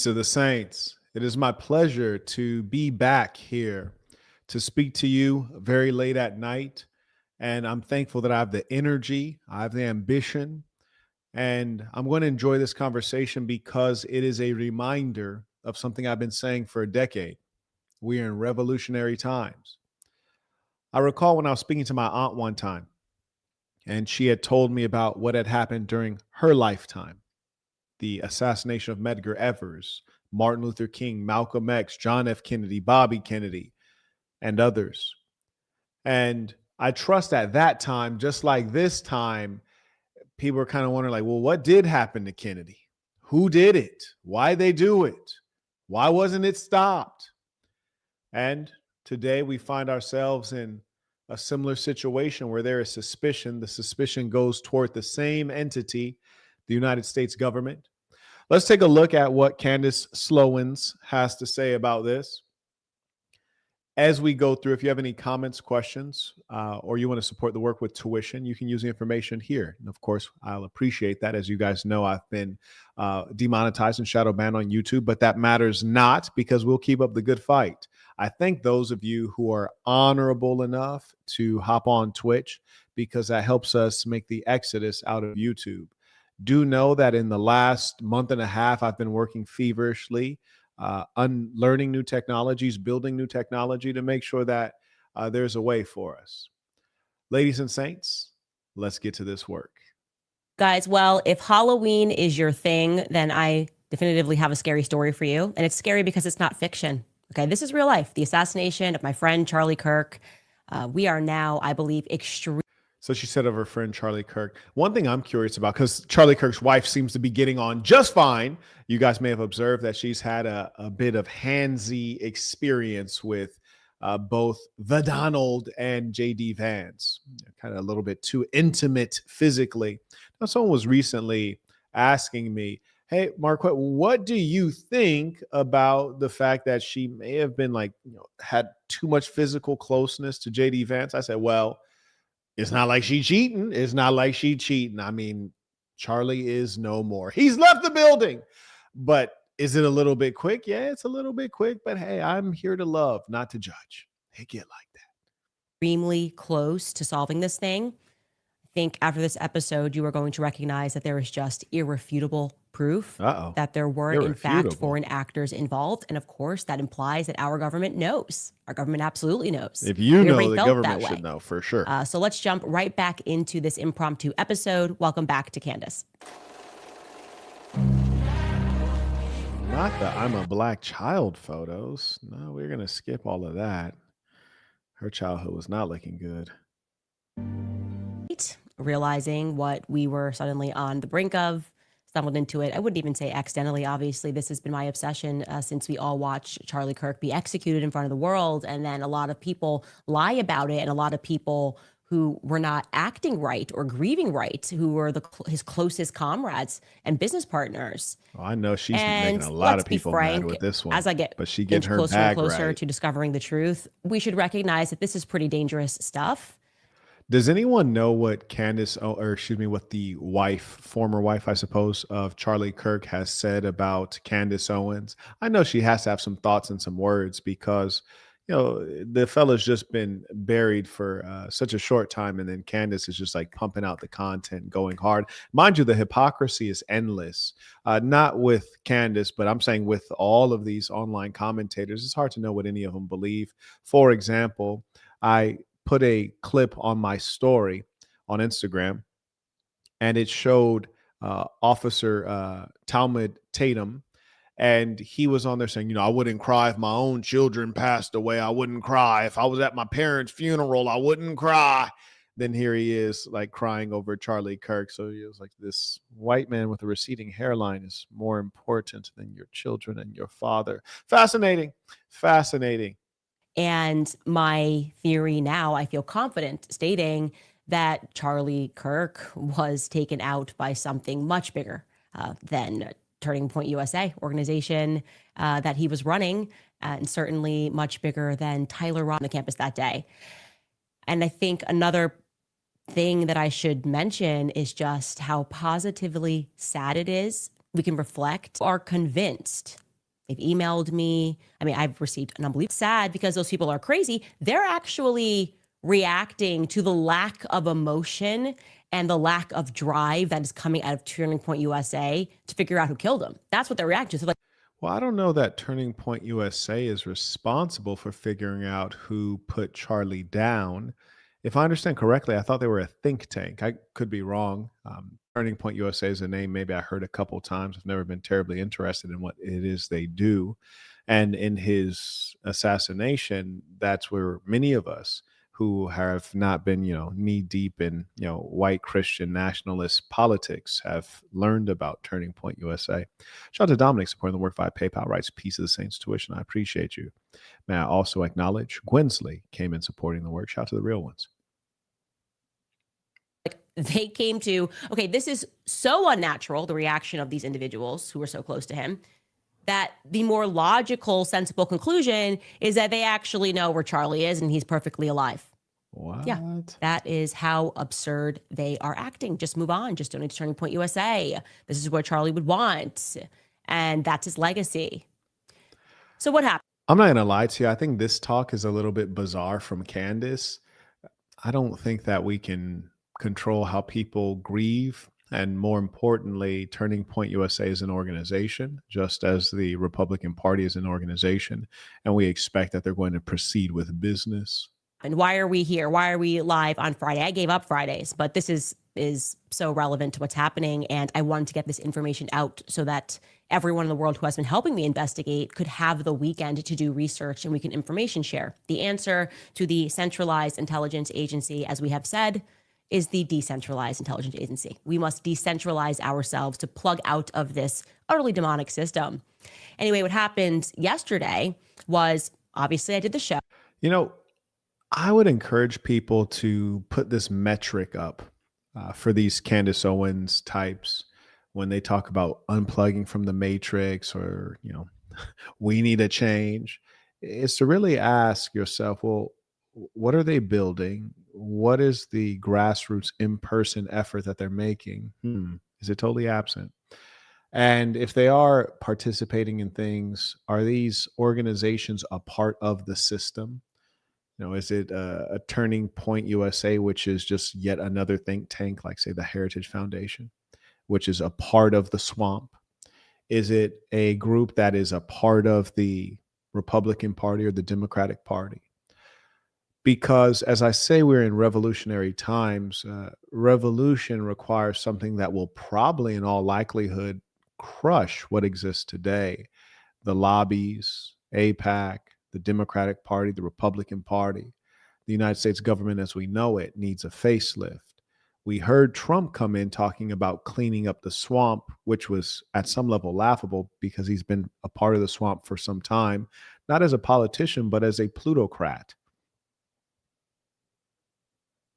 Peace to the saints. It is my pleasure to be back here to speak to you very late at night. And I'm thankful that I have the energy, I have the ambition, and I'm going to enjoy this conversation because it is a reminder of something I've been saying for a decade. We are in revolutionary times. I recall when I was speaking to my aunt one time, and she had told me about what had happened during her lifetime: the assassination of Medgar Evers, Martin Luther King, Malcolm X, John F. Kennedy, Bobby Kennedy, and others. And I trust at that time, just like this time, people were kind of wondering, like, well, what did happen to Kennedy? Who did it? Why they do it? Why wasn't it stopped? And today we find ourselves in a similar situation where there is suspicion. The suspicion goes toward the same entity, the United States government. Let's take a look at what Candace Slowens has to say about this. As we go through, if you have any comments, questions, or you want to support the work with tuition, you can use the information here. And of course, I'll appreciate that. As you guys know, I've been demonetized and shadow banned on YouTube, but that matters not, because we'll keep up the good fight. I thank those of you who are honorable enough to hop on Twitch, because that helps us make the exodus out of YouTube. Do know that in the last month and a half, I've been working feverishly, unlearning new technologies, building new technology to make sure that there's a way for us. Ladies and saints, let's get to this work. Guys, well, if Halloween is your thing, then I definitively have a scary story for you. And it's scary because it's not fiction. Okay, this is real life. The assassination of my friend Charlie Kirk. We are now, I believe, extremely. So she said of her friend Charlie Kirk. One thing I'm curious about, because Charlie Kirk's wife seems to be getting on just fine. You guys may have observed that she's had a bit of handsy experience with both the Donald and JD Vance. Kind of a little bit too intimate physically. Now, someone was recently asking me, hey, Marquette, what do you think about the fact that she may have been had too much physical closeness to JD Vance? I said, well, it's not like she cheating. It's not like she cheating. I mean, Charlie is no more. He's left the building. But is it a little bit quick? Yeah, it's a little bit quick. But hey, I'm here to love, not to judge. Hey, get like that. Extremely close to solving this thing. I think after this episode, you are going to recognize that there is just irrefutable proof that there were, in fact, foreign actors involved. And of course, that implies that our government knows. Our government absolutely knows. If you know, the government should know for sure. So let's jump right back into this impromptu episode. Welcome back to Candace. Not the I'm a black child photos. No, we're going to skip all of that. Her childhood was not looking good. Realizing what we were suddenly on the brink of, stumbled into it. I wouldn't even say accidentally. Obviously, this has been my obsession since we all watched Charlie Kirk be executed in front of the world. And then a lot of people lie about it. And a lot of people who were not acting right or grieving right, who were his closest comrades and business partners. Oh, I know she's making a lot of people mad with this one. As I get closer and closer to discovering the truth, we should recognize that this is pretty dangerous stuff. Does anyone know what Candace, what the former wife, I suppose, of Charlie Kirk has said about Candace Owens? I know she has to have some thoughts and some words, because, the fella's just been buried for such a short time. And then Candace is just like pumping out the content, going hard. Mind you, the hypocrisy is endless. Not with Candace, but I'm saying with all of these online commentators. It's hard to know what any of them believe. For example, I put a clip on my story on Instagram, and it showed Officer Talmud Tatum, and he was on there saying, I wouldn't cry if my own children passed away. I wouldn't cry if I was at my parents' funeral. I wouldn't cry. Then here he is crying over Charlie Kirk. So he was like, this white man with a receding hairline is more important than your children and your father. Fascinating. And my theory now, I feel confident stating that Charlie Kirk was taken out by something much bigger than Turning Point USA organization that he was running, and certainly much bigger than Tyler Ross on the campus that day. And I think another thing that I should mention is just how positively sad it is. We can reflect, are convinced They've emailed me. I mean, I've received an unbelievable sad because those people are crazy. They're actually reacting to the lack of emotion and the lack of drive that is coming out of Turning Point USA to figure out who killed him. That's what they're reacting to. So like, Well, I don't know that Turning Point USA is responsible for figuring out who put Charlie down. If I understand correctly, I thought they were a think tank. I could be wrong. Turning Point USA is a name maybe I heard a couple times. I've never been terribly interested in what it is they do. And in his assassination, that's where many of us who have not been, knee deep in, white Christian nationalist politics have learned about Turning Point USA. Shout out to Dominic supporting the work via PayPal, writes Peace of the Saints Tuition. I appreciate you. May I also acknowledge Gwensley came in supporting the work. Shout out to the real ones. they came to, okay, this is so unnatural, the reaction of these individuals who were so close to him, that the more logical, sensible conclusion is that they actually know where Charlie is and he's perfectly alive. What? Yeah, that is how absurd they are acting. Just move on. Just donate to Turning Point USA. This is what Charlie would want. And that's his legacy. So what happened? I'm not going to lie to you. I think this talk is a little bit bizarre from Candace. I don't think that we can control how people grieve. And more importantly, Turning Point USA is an organization, just as the Republican Party is an organization. And we expect that they're going to proceed with business. And why are we here? Why are we live on Friday? I gave up Fridays, but this is so relevant to what's happening. And I wanted to get this information out so that everyone in the world who has been helping me investigate could have the weekend to do research and we can information share. The answer to the centralized intelligence agency, as we have said, is the decentralized intelligence agency. We must decentralize ourselves to plug out of this utterly demonic system. Anyway, what happened yesterday was, obviously I did the show. I would encourage people to put this metric up for these Candace Owens types when they talk about unplugging from the matrix or, we need a change. Is to really ask yourself, well, what are they building? What is the grassroots in-person effort that they're making? Is it totally absent? And if they are participating in things, are these organizations a part of the system? Is it a Turning Point USA, which is just yet another think tank, like, say, the Heritage Foundation, which is a part of the swamp? Is it a group that is a part of the Republican Party or the Democratic Party? Because, as I say, we're in revolutionary times. Revolution requires something that will probably, in all likelihood, crush what exists today. The lobbies, AIPAC, the Democratic Party, the Republican Party, the United States government as we know it needs a facelift. We heard Trump come in talking about cleaning up the swamp, which was at some level laughable because he's been a part of the swamp for some time, not as a politician, but as a plutocrat.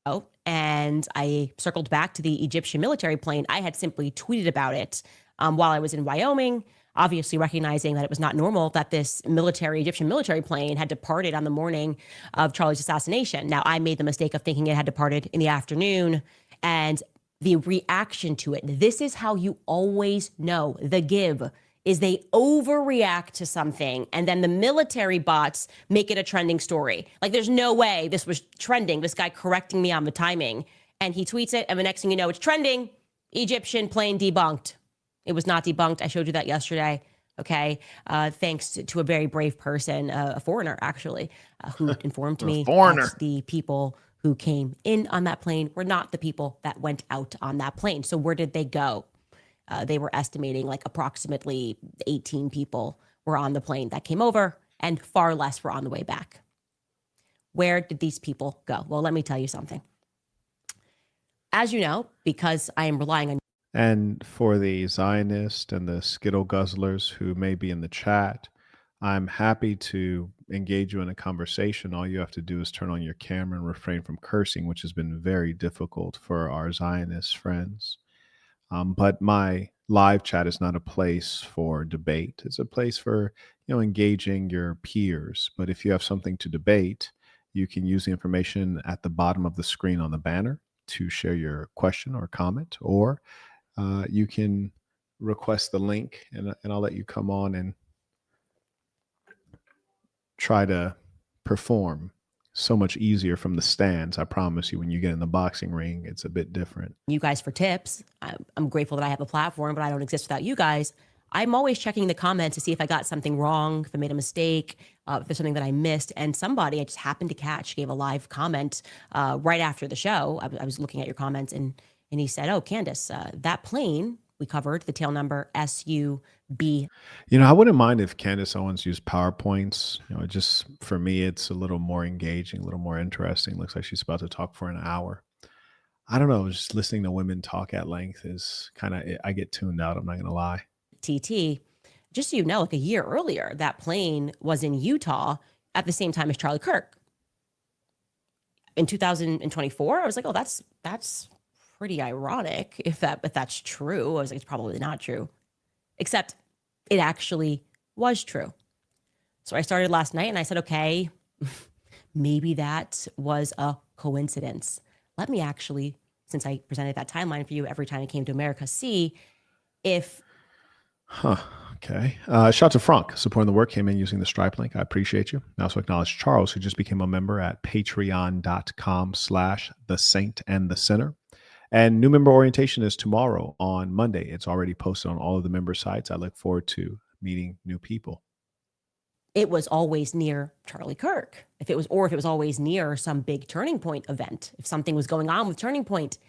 Oh, and I circled back to the Egyptian military plane. I had simply tweeted about it while I was in Wyoming, obviously recognizing that it was not normal that this Egyptian military plane had departed on the morning of Charlie's assassination. Now, I made the mistake of thinking it had departed in the afternoon, and the reaction to it, this is how you always know the give, is they overreact to something and then the military bots make it a trending story. Like, there's no way this was trending, this guy correcting me on the timing. And he tweets it, and the next thing you know, it's trending. Egyptian plane debunked. It was not debunked. I showed you that yesterday. Okay. Thanks to a very brave person, a foreigner actually, who informed me that the people who came in on that plane were not the people that went out on that plane. So where did they go? They were estimating like approximately 18 people were on the plane that came over, and far less were on the way back. Where did these people go? Well, let me tell you something. As you know, because I am relying on. And for the Zionist and the Skittle Guzzlers who may be in the chat, I'm happy to engage you in a conversation. All you have to do is turn on your camera and refrain from cursing, which has been very difficult for our Zionist friends. But my live chat is not a place for debate. It's a place for, engaging your peers. But if you have something to debate, you can use the information at the bottom of the screen on the banner to share your question or comment, or you can request the link and I'll let you come on and try to perform so much easier from the stands. I promise you, when you get in the boxing ring, it's a bit different. You guys for tips. I'm grateful that I have a platform, but I don't exist without you guys. I'm always checking the comments to see if I got something wrong, if I made a mistake, if there's something that I missed. And somebody I just happened to catch gave a live comment right after the show. I was looking at your comments, and he said, "Oh, Candace, that plane we covered, the tail number SUB." I wouldn't mind if Candace Owens used PowerPoints. Just for me, it's a little more engaging, a little more interesting. Looks like she's about to talk for an hour. I don't know. Just listening to women talk at length is kind of, I get tuned out. I'm not going to lie. TT. Just so you know, like a year earlier, that plane was in Utah at the same time as Charlie Kirk. In 2024, I was like, oh, that's pretty ironic if that's true. I was like, it's probably not true, except it actually was true. So I started last night and I said, okay, maybe that was a coincidence. Let me actually, since I presented that timeline for you every time I came to America, see if. Okay. Shout out to Frank supporting the work, came in using the Stripe link. I appreciate you. I also acknowledge Charles, who just became a member at patreon.com/the saint and the sinner. And new member orientation is tomorrow on Monday. It's already posted on all of the member sites. I look forward to meeting new people. It was always near Charlie Kirk. If it was always near some big Turning Point event, if something was going on with Turning Point.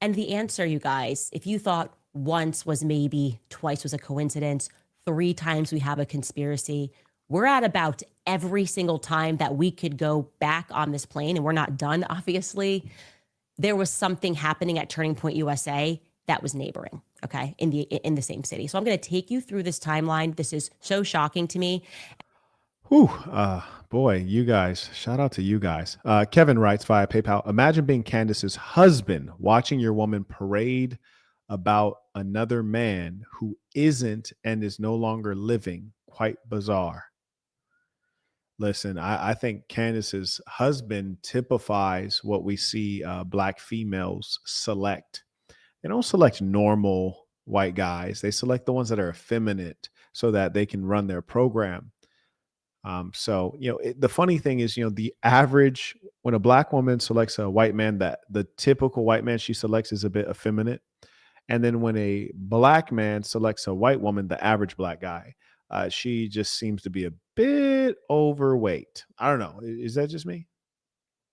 And the answer, you guys, if you thought once was maybe, twice was a coincidence, 3 times we have a conspiracy, we're at about every single time that we could go back on this plane, and we're not done, obviously. There was something happening at Turning Point USA that was neighboring, okay, in the same city. So I'm going to take you through this timeline. This is so shocking to me. Whew, boy, you guys, shout out to you guys. Kevin writes via PayPal, imagine being Candace's husband, watching your woman parade about another man who isn't and is no longer living. Quite bizarre. Listen, I think Candace's husband typifies what we see Black females select. They don't select normal white guys. They select the ones that are effeminate so that they can run their program. The funny thing is, the average, when a Black woman selects a white man, that the typical white man she selects is a bit effeminate. And then when a Black man selects a white woman, the average Black guy, she just seems to be a bit overweight. I don't know. Is that just me?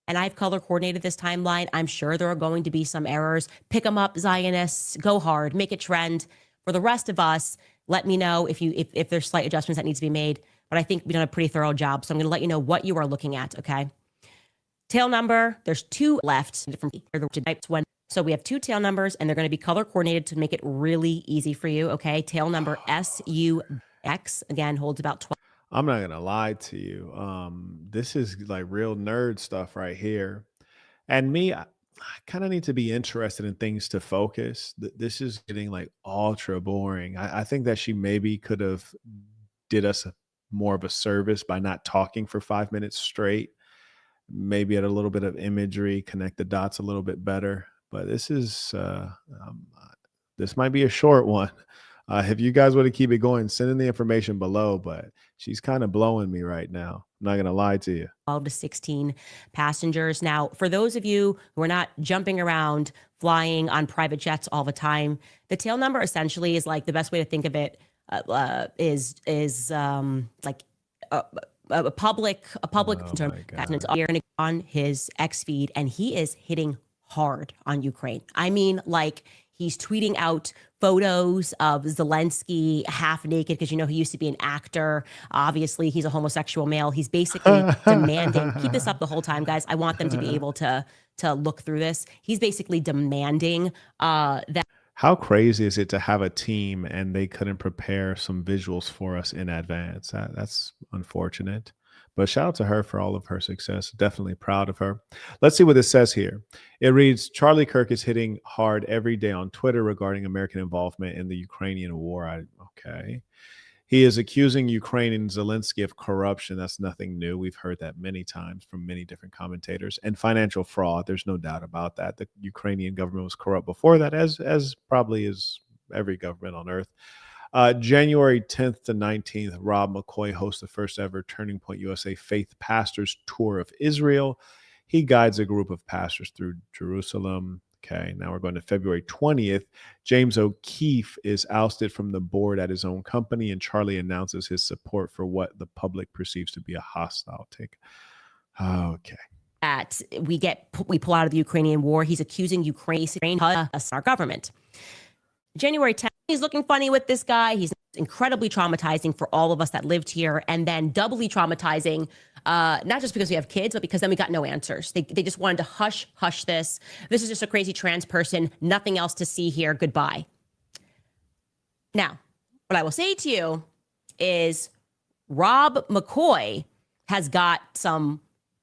And I've color coordinated this timeline. I'm sure there are going to be some errors. Pick them up, Zionists. Go hard. Make it trend. For the rest of us, let me know if there's slight adjustments that need to be made. But I think we've done a pretty thorough job. So I'm going to let you know what you are looking at, okay? Tail number, there's 2 left. So we have 2 tail numbers, and they're going to be color coordinated to make it really easy for you, okay? Tail number SUX, again, holds about 12. I'm not gonna lie to you. This is like real nerd stuff right here. And me, I kind of need to be interested in things to focus. This is getting like ultra boring. I think that she maybe could have did us more of a service by not talking for 5 minutes straight. Maybe add a little bit of imagery, connect the dots a little bit better. But this might be a short one. If you guys want to keep it going, send in the information below. But she's kind of blowing me right now. I'm not going to lie to you. 12 to 16 passengers. Now, for those of you who are not jumping around, flying on private jets all the time, the tail number essentially is like, the best way to think of it is like a public term on his X feed, and he is hitting hard on Ukraine. I mean, like, he's tweeting out photos of Zelensky half naked because, he used to be an actor. Obviously, he's a homosexual male. He's basically demanding, keep this up the whole time, guys. I want them to be able to look through this. He's basically demanding that. How crazy is it to have a team and they couldn't prepare some visuals for us in advance? That's unfortunate. But shout out to her for all of her success. Definitely proud of her. Let's see what it says here. It reads, Charlie Kirk is hitting hard every day on Twitter regarding American involvement in the Ukrainian war. Okay. He is accusing Ukraine and Zelensky of corruption. That's nothing new. We've heard that many times from many different commentators. And financial fraud. There's no doubt about that. The Ukrainian government was corrupt before that, as probably is every government on earth. January 10th to 19th, Rob McCoy hosts the first ever Turning Point USA Faith Pastors Tour of Israel. He guides a group of pastors through Jerusalem. Okay, now we're going to February 20th. James O'Keefe is ousted from the board at his own company, and Charlie announces his support for what the public perceives to be a hostile take. Okay. That we pull out of the Ukrainian war. He's accusing Ukraine of our government. January 10th, he's looking funny with this guy. He's incredibly traumatizing for all of us that lived here, and then doubly traumatizing, not just because we have kids, but because then we got no answers. They just wanted to hush this. This is just a crazy trans person. Nothing else to see here. Goodbye. Now, what I will say to you is Rob McCoy has got some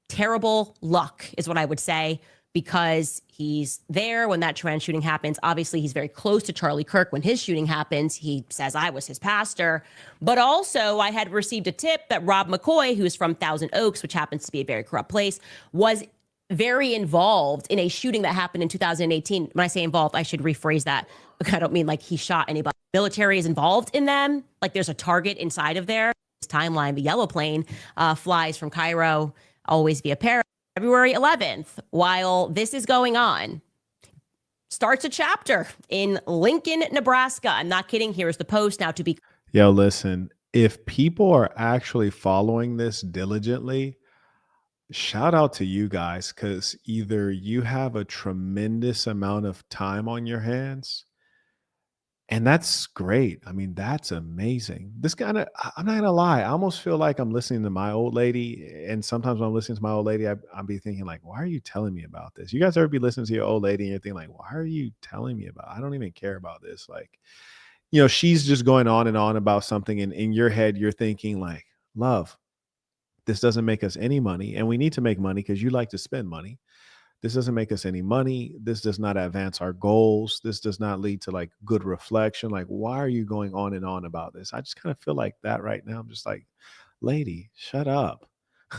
terrible luck, is what I would say, because he's there when that trans shooting happens. Obviously, he's very close to Charlie Kirk when his shooting happens. He says, I was his pastor. But also, I had received a tip that Rob McCoy, who's from Thousand Oaks, which happens to be a very corrupt place, was very involved in a shooting that happened in 2018. When I say involved, I should rephrase that. I don't mean like he shot anybody. Military is involved in them. Like there's a target inside of there. This timeline, the yellow plane flies from Cairo, always via Paris. February 11th, while this is going on, starts a chapter in Lincoln, Nebraska. I'm not kidding. Here's the post now to be. Yo, listen, if people are actually following this diligently, shout out to you guys, because either you have a tremendous amount of time on your hands, and that's great. I mean, that's amazing. This kind of, I'm not gonna lie, I almost feel like I'm listening to my old lady. And sometimes when I'm listening to my old lady, I'll be thinking, like, why are you telling me about this? You guys ever be listening to your old lady and you're thinking, like, why are you telling me about? I don't even care about this. Like, she's just going on and on about something, and in your head, you're thinking, like, love, this doesn't make us any money, and we need to make money because you like to spend money. This doesn't make us any money. This does not advance our goals. This does not lead to like good reflection. Like, why are you going on and on about this? I just kind of feel like that right now. I'm just like, lady, shut up.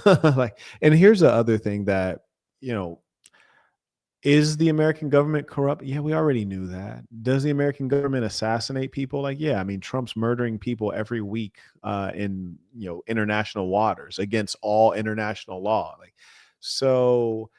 Like, and here's the other thing that, you know, is the American government corrupt? Yeah, we already knew that. Does the American government assassinate people? Like, yeah, I mean, Trump's murdering people every week in international waters against all international law. Like, so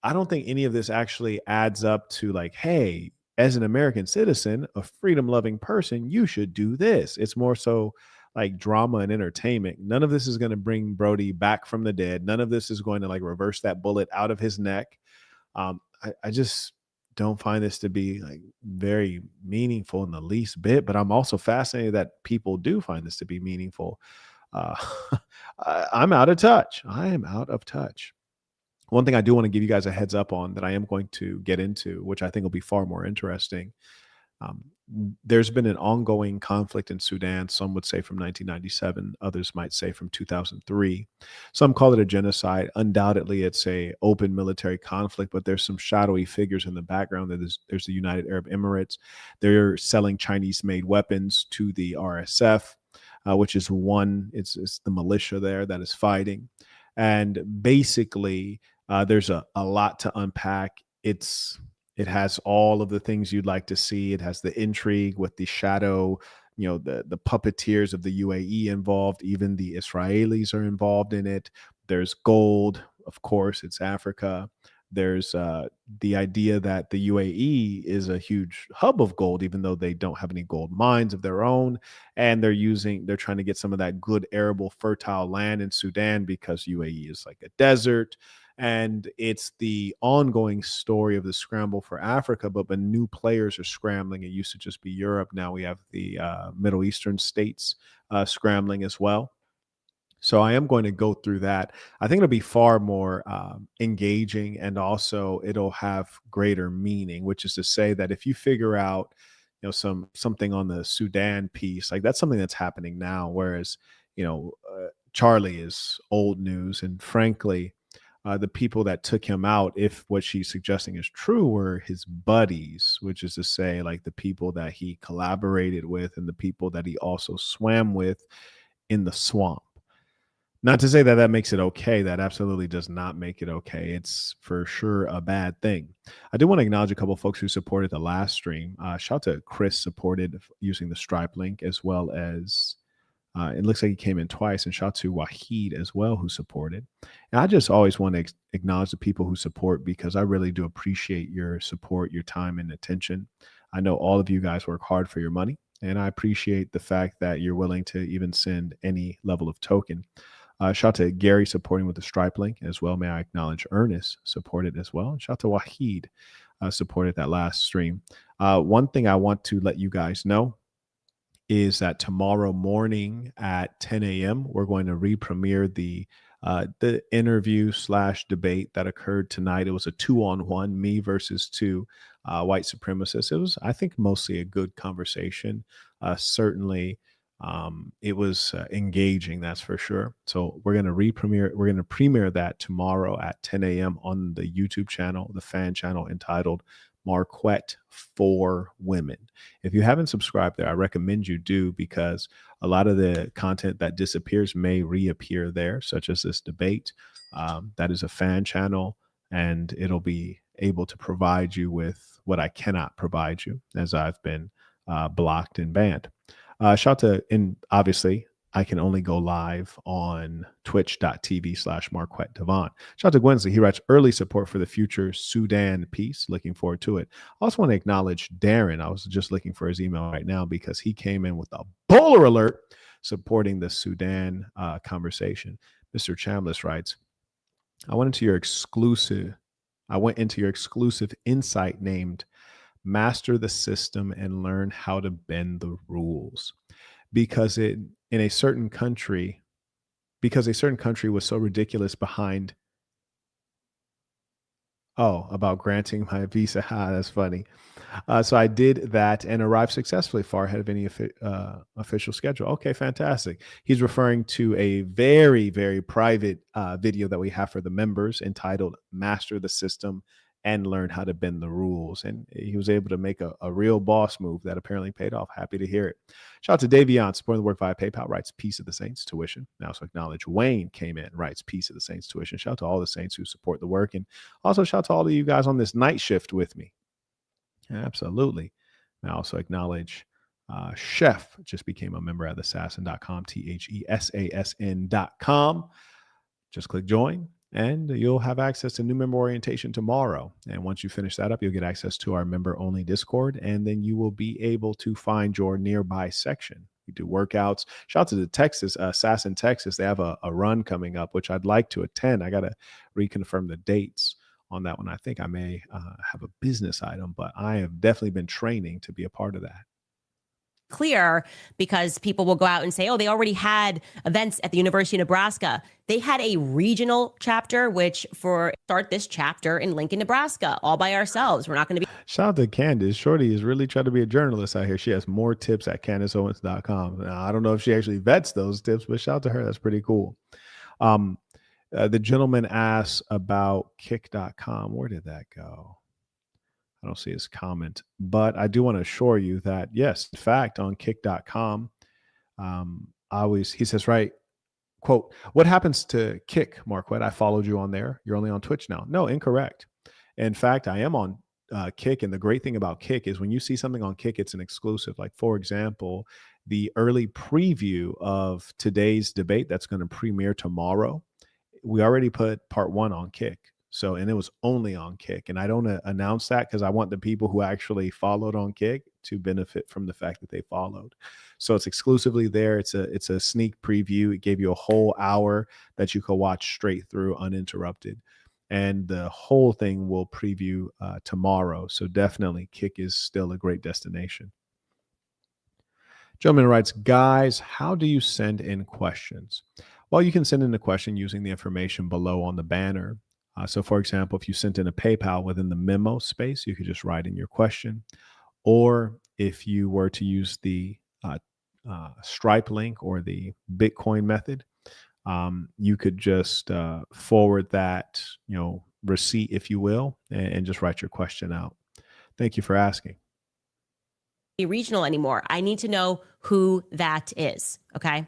I don't think any of this actually adds up to like, hey, as an American citizen, a freedom-loving person, you should do this. It's more so like drama and entertainment. None of this is going to bring Brody back from the dead. None of this is going to like reverse that bullet out of his neck. I just don't find this to be like very meaningful in the least bit, but I'm also fascinated that people do find this to be meaningful. Uh, I'm out of touch. I am out of touch. One thing I do want to give you guys a heads up on that I am going to get into, which I think will be far more interesting. Um, there's been an ongoing conflict in Sudan. Some would say from 1997, others might say from 2003. Some call it a genocide. Undoubtedly, it's a open military conflict, but there's some shadowy figures in the background. There's the United Arab Emirates. They're selling Chinese-made weapons to the RSF, which is it's the militia there that is fighting. And basically, there's a lot to unpack. It has all of the things you'd like to see. It has the intrigue with the shadow, the puppeteers of the UAE involved. Even the Israelis are involved in it. There's gold, of course, it's Africa. There's the idea that the UAE is a huge hub of gold, even though they don't have any gold mines of their own. And they're trying to get some of that good arable fertile land in Sudan because UAE is like a desert. And it's the ongoing story of the scramble for Africa, but when new players are scrambling, it used to just be Europe. Now we have the Middle Eastern states scrambling as well. So I am going to go through that. I think it'll be far more engaging, and also it'll have greater meaning, which is to say that if you figure out, something on the Sudan piece, like that's something that's happening now, whereas, Charlie is old news. And frankly, the people that took him out, if what she's suggesting is true, were his buddies, which is to say, like the people that he collaborated with and the people that he also swam with in the swamp. Not to say that that makes it okay. That absolutely does not make it okay. It's for sure a bad thing. I do want to acknowledge a couple of folks who supported the last stream. Shout out to Chris, supported using the Stripe link, as well as it looks like he came in twice. And shout out to Wahid as well, who supported. And I just always want to acknowledge the people who support, because I really do appreciate your support, your time, and attention. I know all of you guys work hard for your money, and I appreciate the fact that you're willing to even send any level of token. Shout out to Gary supporting with the Stripe link as well. May I acknowledge Ernest supported as well. And shout out to Wahid supported that last stream. One thing I want to let you guys know is that tomorrow morning at 10 a.m. we're going to re-premiere the interview / debate that occurred tonight. It was a 2-on-1, me versus two white supremacists. It was, I think, mostly a good conversation. Certainly, it was engaging, that's for sure. So we're going to premiere that tomorrow at 10 a.m. on the YouTube channel, the fan channel entitled Marquette for Women. If you haven't subscribed there, I recommend you do, because a lot of the content that disappears may reappear there, such as this debate. That is a fan channel, and it'll be able to provide you with what I cannot provide you, as I've been blocked and banned. Shout out to, and obviously, I can only go live on twitch.tv/Marquette Devon. Shout out to Gwensley. He writes early support for the future Sudan peace. Looking forward to it. I also want to acknowledge Darren. I was just looking for his email right now, because he came in with a bowler alert supporting the Sudan conversation. Mr. Chambliss writes, I went into your exclusive insight named Master the System and Learn How to Bend the Rules. Because a certain country was so ridiculous behind about granting my visa. That's funny. So I did that and arrived successfully, far ahead of any official schedule. Okay, fantastic. He's referring to a very, very private video that we have for the members entitled Master the System and Learn How to Bend the Rules. And he was able to make a real boss move that apparently paid off. Happy to hear it. Shout out to Davion, supporting the work via PayPal, writes Peace of the Saints tuition. Now, also acknowledge Wayne came in, writes Peace of the Saints tuition. Shout out to all the Saints who support the work. And also shout out to all of you guys on this night shift with me. Absolutely. I also acknowledge Chef, just became a member at thesassin.com, THESASN.com. Just click join, and you'll have access to new member orientation tomorrow. And once you finish that up, you'll get access to our member-only Discord, and then you will be able to find your nearby section. We do workouts. Shout out to the Texas, Assassin, Texas. They have a run coming up, which I'd like to attend. I got to reconfirm the dates on that one. I think I may have a business item, but I have definitely been training to be a part of that. Clear, because people will go out and say, oh, they already had events at the University of Nebraska. They had a regional chapter, which start this chapter in Lincoln, Nebraska, all by ourselves. We're not going to be. Shout out to Candace. Shorty is really trying to be a journalist out here. She has more tips at CandaceOwens.com. Now, I don't know if she actually vets those tips, but shout out to her. That's pretty cool. The gentleman asked about kick.com. Where did that go? I don't see his comment, but I do want to assure you that, yes, in fact, on kick.com, he says, right, quote, what happens to Kick, Marquette? I followed you on there. You're only on Twitch now. No, incorrect. In fact, I am on Kick. And the great thing about Kick is when you see something on Kick, it's an exclusive. Like, for example, the early preview of today's debate that's going to premiere tomorrow. We already put part 1 on Kick. So, and it was only on Kick. And I don't announce that because I want the people who actually followed on Kick to benefit from the fact that they followed. So it's exclusively there. It's a sneak preview. It gave you a whole hour that you could watch straight through uninterrupted. And the whole thing will preview tomorrow. So definitely Kick is still a great destination. Gentleman writes, guys, how do you send in questions? Well, you can send in a question using the information below on the banner. So, for example, if you sent in a PayPal within the memo space, you could just write in your question. Or if you were to use the Stripe link or the Bitcoin method, you could just forward that, receipt, if you will, and just write your question out. Thank you for asking. Regional anymore. I need to know who that is. Okay.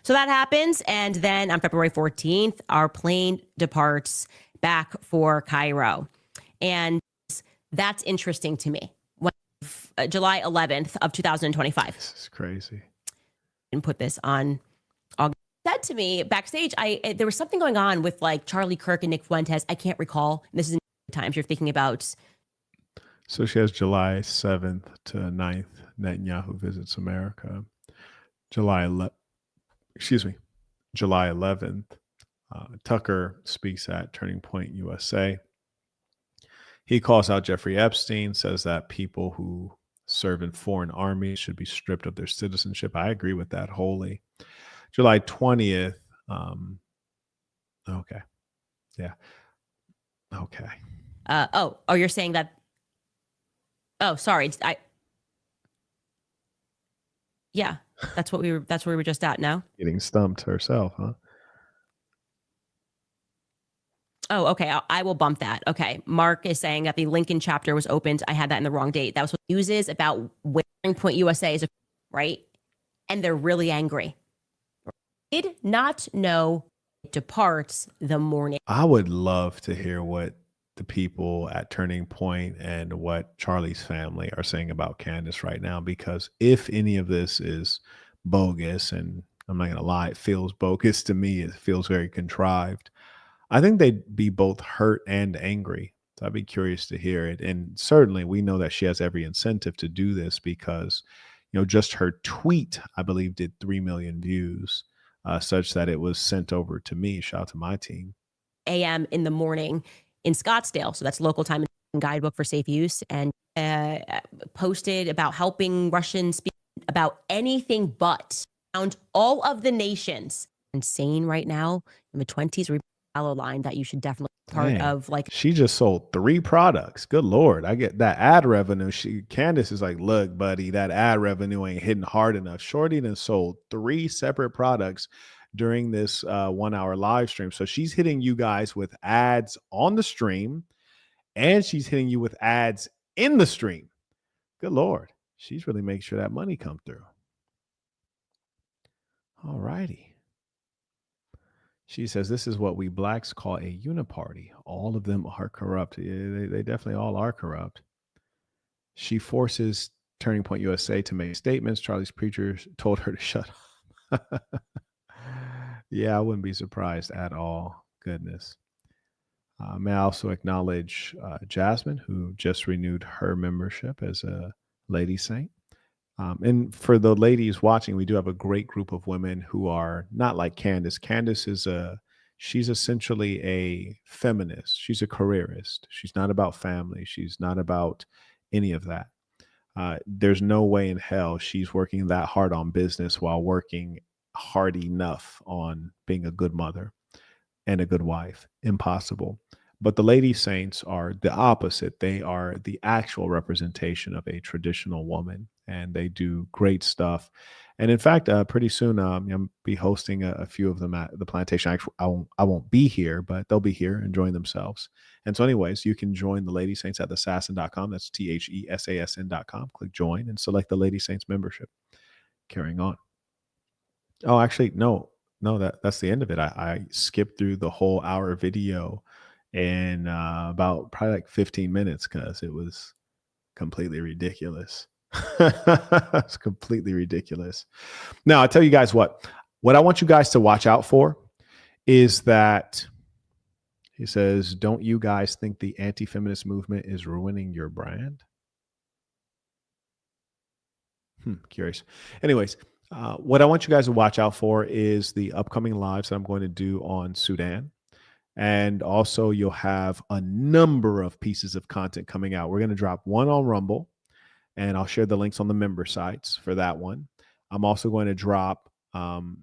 So that happens. And then on February 14th, our plane departs back for Cairo. And that's interesting to me. When, July 11th of 2025. This is crazy. And put this on August. Said to me backstage, there was something going on with like Charlie Kirk and Nick Fuentes. I can't recall. This is in times you're thinking about. So she has July 7th to 9th, Netanyahu visits America. July 11th, Tucker speaks at Turning Point USA. He calls out Jeffrey Epstein, says that people who serve in foreign armies should be stripped of their citizenship. I agree with that wholly. July 20th. Okay. Yeah. Okay. You're saying that. Oh, sorry. Yeah, that's where we were just at now. Getting stumped herself, huh? Oh, okay. I will bump that. Okay. Mark is saying that the Lincoln chapter was opened. I had that in the wrong date. That was what news is about Wearing Point USA is right. And they're really angry. Did not know it departs the morning. I would love to hear what the people at Turning Point and what Charlie's family are saying about Candace right now, because if any of this is bogus, and I'm not going to lie, it feels bogus to me, it feels very contrived, I think they'd be both hurt and angry. So I'd be curious to hear it. And certainly we know that she has every incentive to do this because, just her tweet, I believe, did 3 million views, such that it was sent over to me. Shout out to my team. A.m. in the morning in Scottsdale. So that's local time and guidebook for safe use. And posted about helping Russians speak about anything but found all of the nations. Insane right now in the 20s. Line that you should definitely be part of. Like, she just sold 3 products. Good Lord. I get that ad revenue. Candace is like, look, buddy, that ad revenue ain't hitting hard enough. Shorty done sold 3 separate products during this 1-hour live stream. So she's hitting you guys with ads on the stream, and she's hitting you with ads in the stream. Good Lord. She's really making sure that money come through. All righty. She says, this is what we blacks call a uniparty. All of them are corrupt. Yeah, they definitely all are corrupt. She forces Turning Point USA to make statements. Charlie's preachers told her to shut up. Yeah, I wouldn't be surprised at all. Goodness. May I also acknowledge Jasmine, who just renewed her membership as a Lady Saint. And for the ladies watching, we do have a great group of women who are not like Candace. Candace she's essentially a feminist. She's a careerist. She's not about family. She's not about any of that. There's no way in hell she's working that hard on business while working hard enough on being a good mother and a good wife. Impossible. But the Lady Saints are the opposite. They are the actual representation of a traditional woman, and they do great stuff. And in fact, pretty soon, I'll be hosting a few of them at the plantation. Actually, I won't be here, but they'll be here enjoying themselves. And so anyways, you can join the Lady Saints at thesassin.com. That's THESASN.com. Click join and select the Lady Saints membership. Carrying on. Oh, actually, no, that's the end of it. I skipped through the whole hour video in about probably like 15 minutes because it was completely ridiculous. It's completely ridiculous. Now, I'll tell you guys what I want you guys to watch out for is that he says, don't you guys think the anti-feminist movement is ruining your brand? Curious. Anyways, what I want you guys to watch out for is the upcoming lives that I'm going to do on Sudan. And also you'll have a number of pieces of content coming out. We're going to drop one on Rumble, and I'll share the links on the member sites for that one. I'm also going to drop,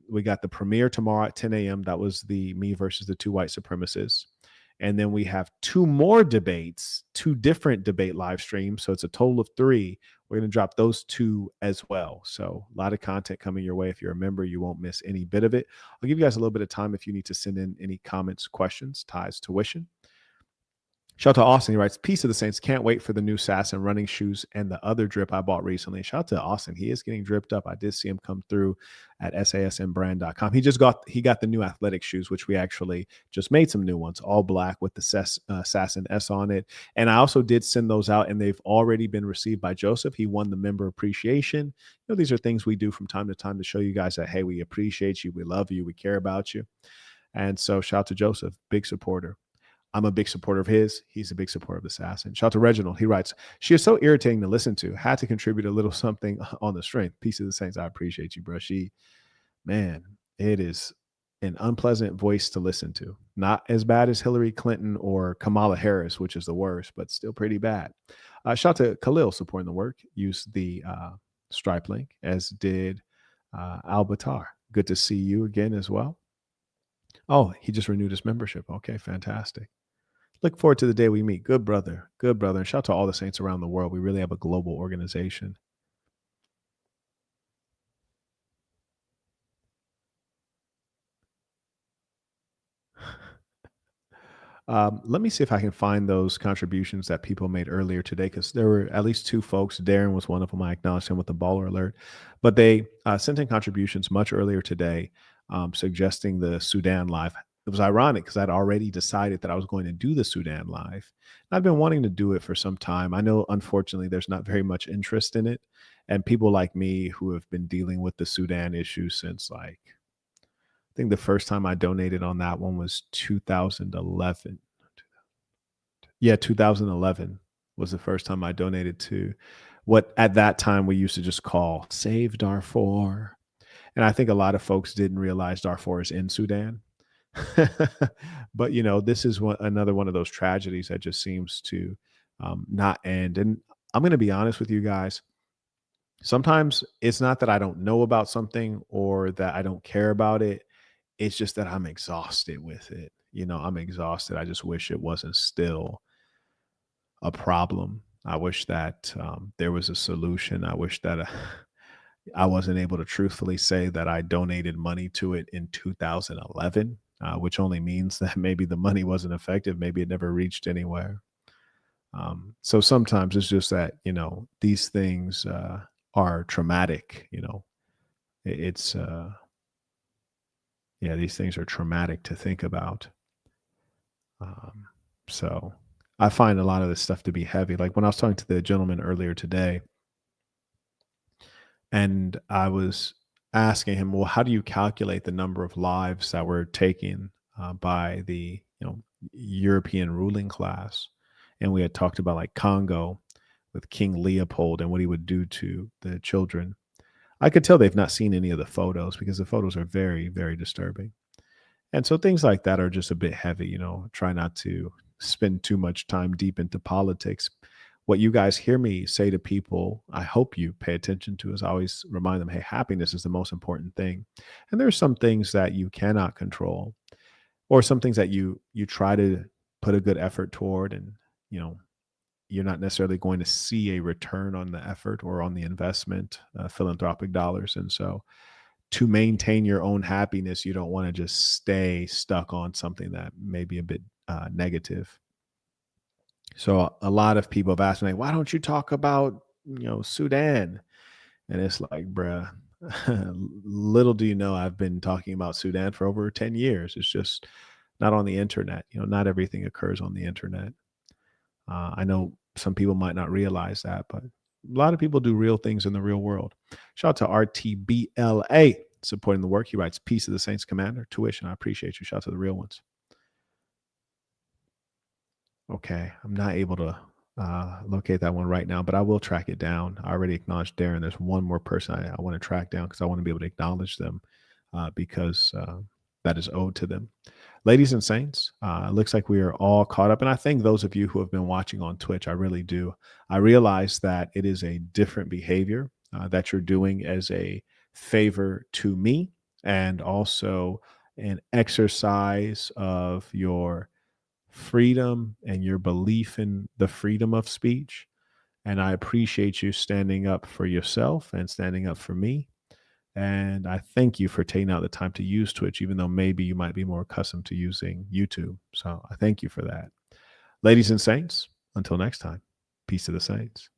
we got the premiere tomorrow at 10 a.m. That was the me versus the 2 white supremacists. And then we have 2 more debates, 2 different debate live streams. So it's a total of 3. We're going to drop those 2 as well. So a lot of content coming your way. If you're a member, you won't miss any bit of it. I'll give you guys a little bit of time if you need to send in any comments, questions, ties, tuition. Shout out to Austin. He writes, Peace of the Saints. Can't wait for the new Assassin running shoes and the other drip I bought recently. Shout out to Austin. He is getting dripped up. I did see him come through at sasmbrand.com. He got the new athletic shoes, which we actually just made some new ones, all black with the Assassin S on it. And I also did send those out, and they've already been received by Joseph. He won the member appreciation. These are things we do from time to time to show you guys that, hey, we appreciate you, we love you, we care about you. And so shout out to Joseph, big supporter. I'm a big supporter of his. He's a big supporter of the Assassin. Shout out to Reginald. He writes, she is so irritating to listen to. Had to contribute a little something on the strength. Peace of the Saints. I appreciate you, bro. Man, it is an unpleasant voice to listen to. Not as bad as Hillary Clinton or Kamala Harris, which is the worst, but still pretty bad. Shout out to Khalil supporting the work. Use the Stripe link, as did Albatar. Good to see you again as well. Oh, he just renewed his membership. Okay, fantastic. Look forward to the day we meet. Good brother. Good brother. And shout out to all the saints around the world. We really have a global organization. Let me see if I can find those contributions that people made earlier today, because there were at least two folks. Darren was one of them. I acknowledged him with the baller alert. But they sent in contributions much earlier today, suggesting the Sudan live. It was ironic because I'd already decided that I was going to do the Sudan live. I've been wanting to do it for some time. I know, unfortunately, there's not very much interest in it. And people like me who have been dealing with the Sudan issue since, like, I think the first time I donated on that one was 2011. Yeah, 2011 was the first time I donated to what at that time we used to just call Save Darfur. And I think a lot of folks didn't realize Darfur is in Sudan. But, this is another one of those tragedies that just seems to not end. And I'm going to be honest with you guys. Sometimes it's not that I don't know about something or that I don't care about it. It's just that I'm exhausted with it. I'm exhausted. I just wish it wasn't still a problem. I wish that there was a solution. I wish that I wasn't able to truthfully say that I donated money to it in 2011, which only means that maybe the money wasn't effective. Maybe it never reached anywhere. So sometimes it's just that, these things are traumatic. It's these things are traumatic to think about. So I find a lot of this stuff to be heavy. Like when I was talking to the gentleman earlier today, and I was asking him, well, how do you calculate the number of lives that were taken by the European ruling class? And we had talked about like Congo with King Leopold and what he would do to the children. I could tell they've not seen any of the photos because the photos are very, very disturbing. And so things like that are just a bit heavy. Try not to spend too much time deep into politics. What you guys hear me say to people, I hope you pay attention to, is I always remind them, hey, happiness is the most important thing. And there are some things that you cannot control, or some things that you try to put a good effort toward, and you're not necessarily going to see a return on the effort or on the investment, philanthropic dollars. And so to maintain your own happiness, you don't want to just stay stuck on something that may be a bit negative. So a lot of people have asked me, why don't you talk about, Sudan? And it's like, bruh, little do you know, I've been talking about Sudan for over 10 years. It's just not on the internet. Not everything occurs on the internet. I know some people might not realize that, but a lot of people do real things in the real world. Shout out to RTBLA supporting the work. He writes, Peace of the Saints, Commander. Tuition. I appreciate you. Shout out to the real ones. Okay, I'm not able to locate that one right now, but I will track it down. I already acknowledged Darren. There's one more person I want to track down because I want to be able to acknowledge them because that is owed to them. Ladies and saints, it looks like we are all caught up. And I thank those of you who have been watching on Twitch. I really do. I realize that it is a different behavior that you're doing as a favor to me, and also an exercise of your freedom and your belief in the freedom of speech. And I appreciate you standing up for yourself and standing up for me. And I thank you for taking out the time to use Twitch, even though maybe you might be more accustomed to using YouTube. So I thank you for that. Ladies and saints, until next time, peace to the saints.